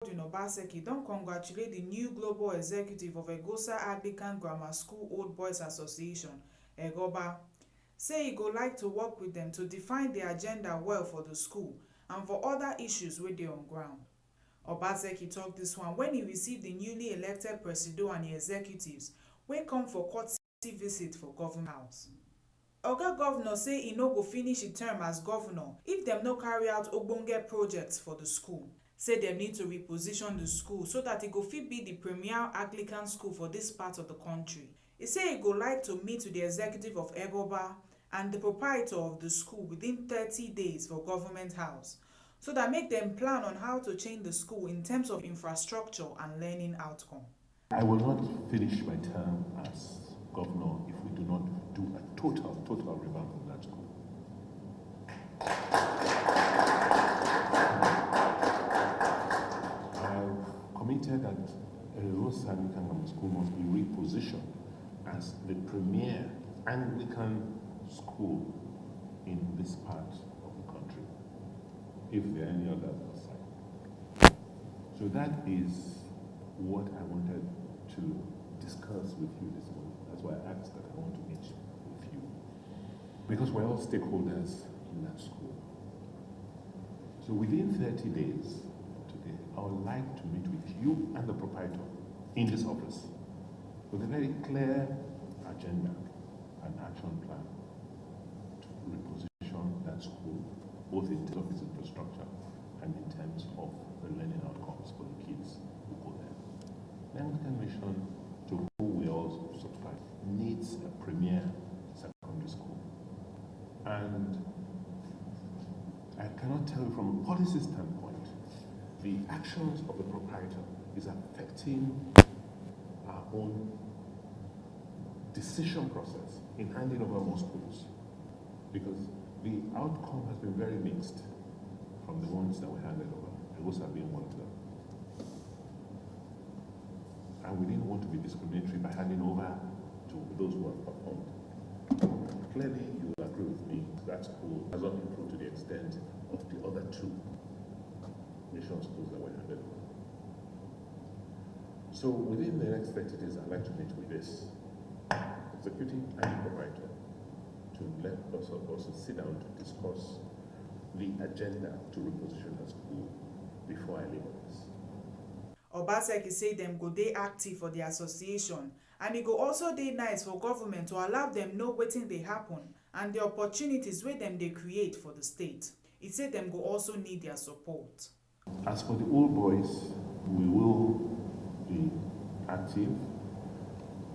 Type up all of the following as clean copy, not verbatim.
Obaseki don congratulate the new global executive of Egosa Anglican Grammar School Old Boys Association, Egoba, say he go like to work with them to define the agenda well for the school and for other issues wey dey on ground. Obaseki tok dis one wen he receive the newly elected presido and the executives wey come for courtesy visit for government house. Oga Governor say he no go finish his term as governor if dem no carry out ogbonge projects for the school. Say dem need to reposition the school so that e go fit be the premier Anglican school for this part of the country. He say he go like to meet with the executive of Egoba and the proprietor of the school within 30 days for government house so that make dem plan on how to change the school in terms of infrastructure and learning outcome. I will not finish my term as governor if we do not do a total revamp of that school. I have committed that Egosa Anglican Grammar School must be repositioned as the premier Anglican school in this part of the country, if there are any others outside. So that is what I wanted to discuss with you this morning. That's why I asked that I want to meet with you. Because we're all stakeholders in that school. So within 30 days today, I would like to meet with you and the proprietor in this office with a very clear agenda and action plan to reposition that school, both in terms of its infrastructure and in terms of the learning outcomes for the kids who go there. The Anglican Mission, to whom we all subscribe, needs a premier secondary school. And I cannot tell you from a policy standpoint, the actions of the proprietor is affecting our own decision process in handing over more schools, because the outcome has been very mixed from the ones that were handed over, Egosa being one of them. And we didn't want to be discriminatory by handing over to those who have performed. Clearly, you will agree with me, that school has not improved to the extent of the other two mission schools that were handed over. So within the next 30 days, I'd like to meet with this executive and proprietor to let us also sit down to discuss the agenda to reposition the school before I leave office. Obaseki say dem go dey active for the association and e go also dey nice for government to allow dem know wetin dey happen and the opportunities wey dem dey create for the state. He say dem go also need their support. As for the old boys, we will be active.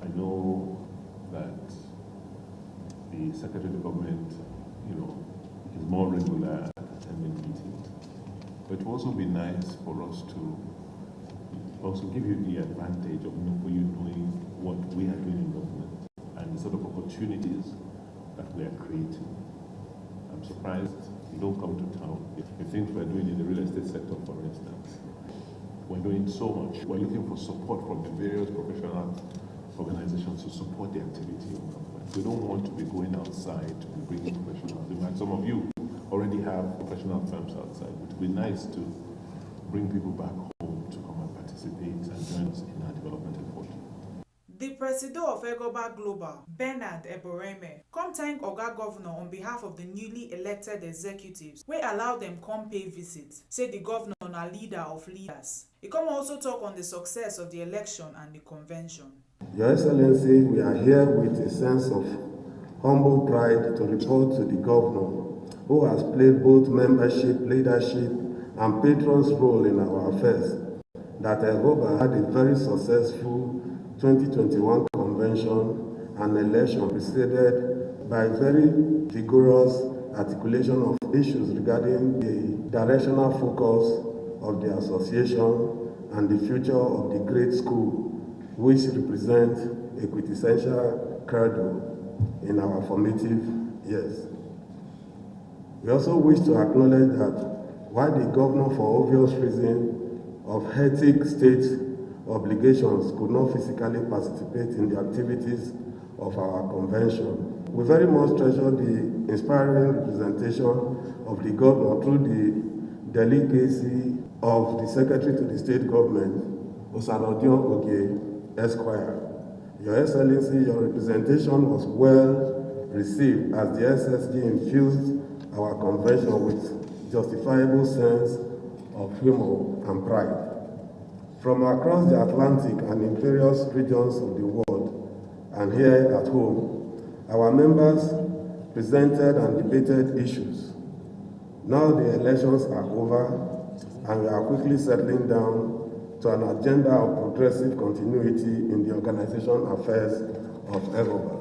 I know that the Secretary of Government, is more regular at attending meetings. But it will also be nice for us to also give you the advantage of you knowing what we are doing in government and the sort of opportunities that we are creating. I'm surprised you don't come to town. The things we're doing in the real estate sector, for instance, we're doing so much. We're looking for support from the various professional organizations to support the activity of government. We don't want to be going outside to be bringing professionals. In fact, some of you already have professional firms outside. It would be nice to bring people back home to come and participate and join us in our development effort. The Presido of Egoba Global, Bernard Eboreme, come thank Oga Governor on behalf of the newly elected executives wey allow dem come pay visit. Say the governor na leader of leaders. He come also talk on the success of the election and the convention. Your Excellency, we are here with a sense of humble pride to report to the governor, who has played both membership, leadership, and patron's role in our affairs, that Egoba had a very successful 2021 convention and election preceded by very vigorous articulation of issues regarding the directional focus of the association and the future of the great school, which represents a quintessential credo in our formative years. We also wish to acknowledge that while the governor, for obvious reasons of ethic state obligations, could not physically participate in the activities of our convention, we very much treasure the inspiring representation of the governor through the delegacy of the Secretary to the State Government, Osarodion Oge, Esquire. Your Excellency, your representation was well received as the SSG infused our convention with justifiable sense of humor and pride. From across the Atlantic and in various regions of the world and here at home, our members presented and debated issues. Now the elections are over and we are quickly settling down to an agenda of progressive continuity in the organization affairs of EGOBA.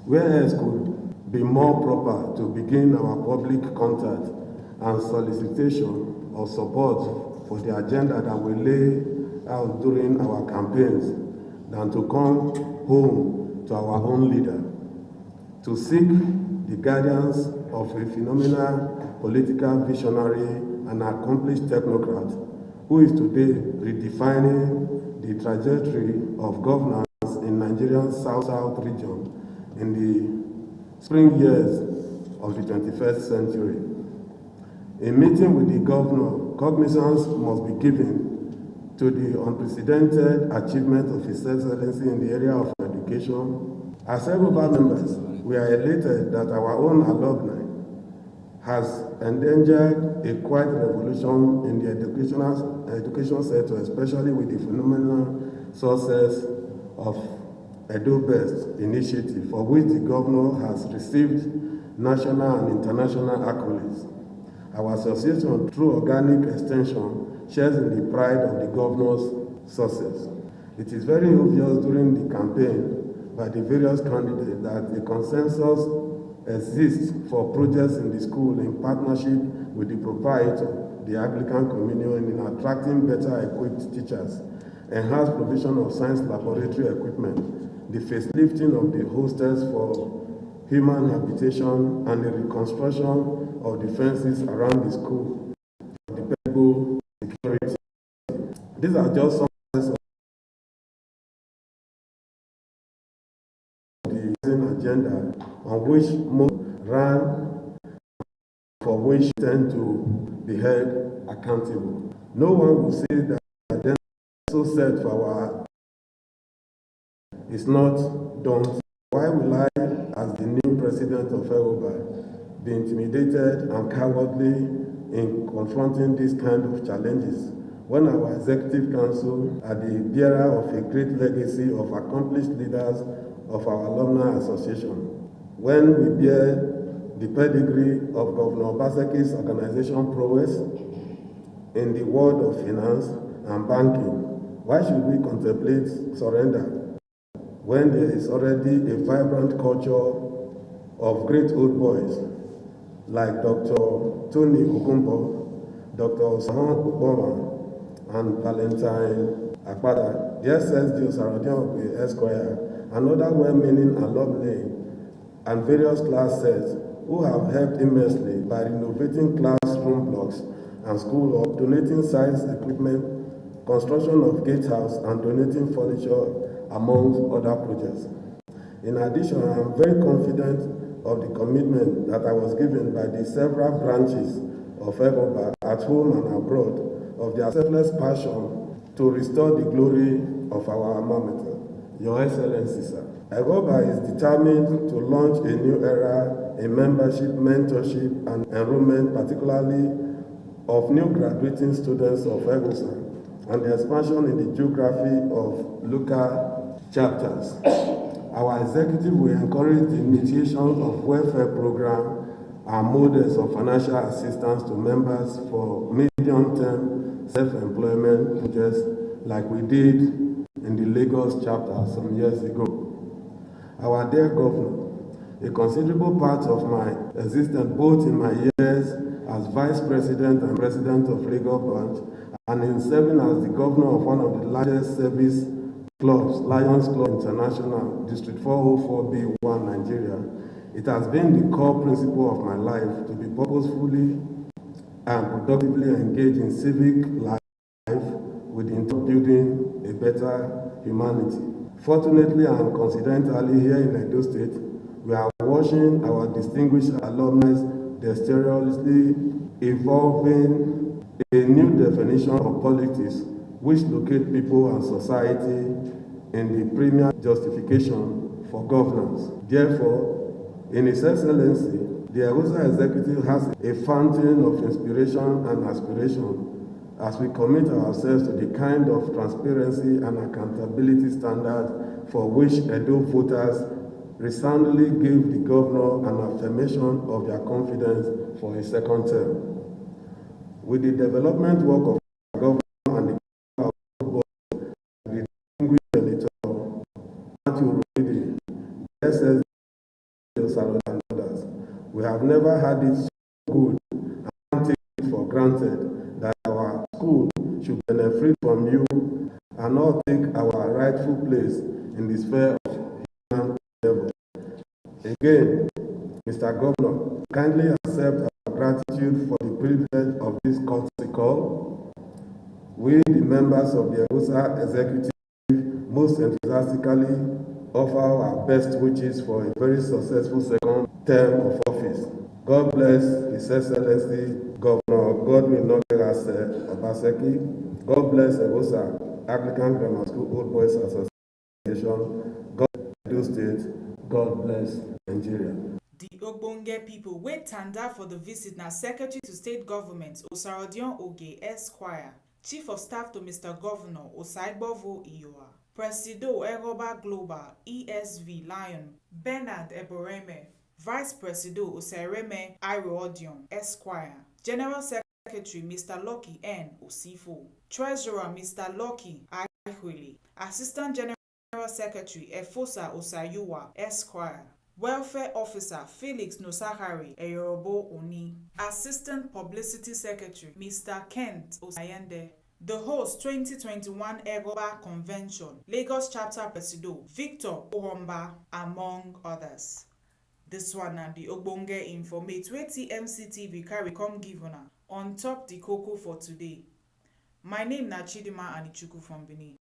Where else could be more proper to begin our public contact and solicitation of support for the agenda that we lay out during our campaigns than to come home to our own leader, to seek the guidance of a phenomenal political visionary and accomplished technocrat who is today redefining the trajectory of governance in Nigeria's South-South region in the spring years of the 21st century. In meeting with the governor, cognizance must be given to the unprecedented achievement of His Excellency in the area of education. As EGOBA members, we are elated that our own alumni has endangered a quiet revolution in the education sector, especially with the phenomenal success of Edo Best initiative, for which the governor has received national and international accolades. Our association, through organic extension, shares in the pride of the governor's success. It is very obvious during the campaign by the various candidates that a consensus exists for projects in the school in partnership with the proprietor, the Anglican Communion, in attracting better equipped teachers, enhanced provision of science laboratory equipment, the facelifting of the hostels for human habitation, and the reconstruction of the fences around the school for dependable security. These are just some of the agenda on which most ran, for which tend to be held accountable. No one will say that the agenda so set for our is not done. Why will I, as the new president of EGOBA, be intimidated and cowardly in confronting these kind of challenges when our executive council are the bearer of a great legacy of accomplished leaders of our alumni association? When we bear the pedigree of Governor Obaseki's organization prowess in the world of finance and banking, why should we contemplate surrender when there is already a vibrant culture of great old boys like Dr. Tony Okumbo, Dr. Osahon Obama, and Valentine Akpada, the SSG Osarodion Esquire, and other well-meaning alumni and various class sets who have helped immensely by renovating classroom blocks and school hall, donating science equipment, construction of gatehouse, and donating furniture, amongst other projects. In addition, I am very confident of the commitment that I was given by the several branches of EGOBA at home and abroad of their selfless passion to restore the glory of our alma mater. Your Excellency, sir, EGOBA is determined to launch a new era in membership, mentorship, and enrollment, particularly of new graduating students of EGOSA, and the expansion in the geography of local chapters. Our executive will encourage the initiation of welfare program and models of financial assistance to members for medium-term self-employment projects like we did in the Lagos chapter some years ago. Our dear Governor, a considerable part of my existence, both in my years as Vice President and President of Lagos branch, and in serving as the Governor of one of the largest service clubs, Lions Club International, District 404B1, Nigeria, it has been the core principle of my life to be purposefully and productively engaged in civic life with the intent of building a better humanity. Fortunately and coincidentally, here in Edo State, we are watching our distinguished alumni dexterously evolving a new definition of politics which locate people and society in the premier justification for governance. Therefore, in His Excellency, the Egusa Executive has a fountain of inspiration and aspiration as we commit ourselves to the kind of transparency and accountability standard for which Edo voters resoundingly gave the governor an affirmation of their confidence for a second term. With the development work of our governor and the board, the distinguished senator Matthew Rubidi, the SS and others, we have never had it so good and can't take it for granted that our school should benefit from you and not take our rightful place in the sphere of human endeavor. Again, Mr. Governor, kindly accept our gratitude for the privilege of this courtesy call. We, the members of the Egusa Executive, most enthusiastically offer our best wishes for a very successful second term of office. God bless His Excellency Governor Godwin Nogherase Obaseki. God bless Egusa Anglican Grammar School Old Boys Association. God bless Edo State. God bless Nigeria. The Ogbonge people wey tanda for the visit na Secretary to State Government Osarodion Oge Esquire, Chief of Staff to Mr. Governor Osaigbovo Iyoa, Presido Egoba Global ESV Lion Bernard Eboreme, Vice Presido Osereme Iroodion Esquire, General Secretary Mr. Lucky N. Osifo, Treasurer Mr. Lucky Aikwele, Assistant General Secretary Efosa Osayuwa Esquire, Welfare Officer Felix Nosahari Eyorobo Oni, Assistant Publicity Secretary Mr. Kent Osayende. The host 2021 Egoba Convention, Lagos Chapter Presido Victor Ohomba, among others. This one na the Ogbonge informate wey TMC TV carry come give una on top the cocoa for today. My name na Chidima Anichukwu from Benin.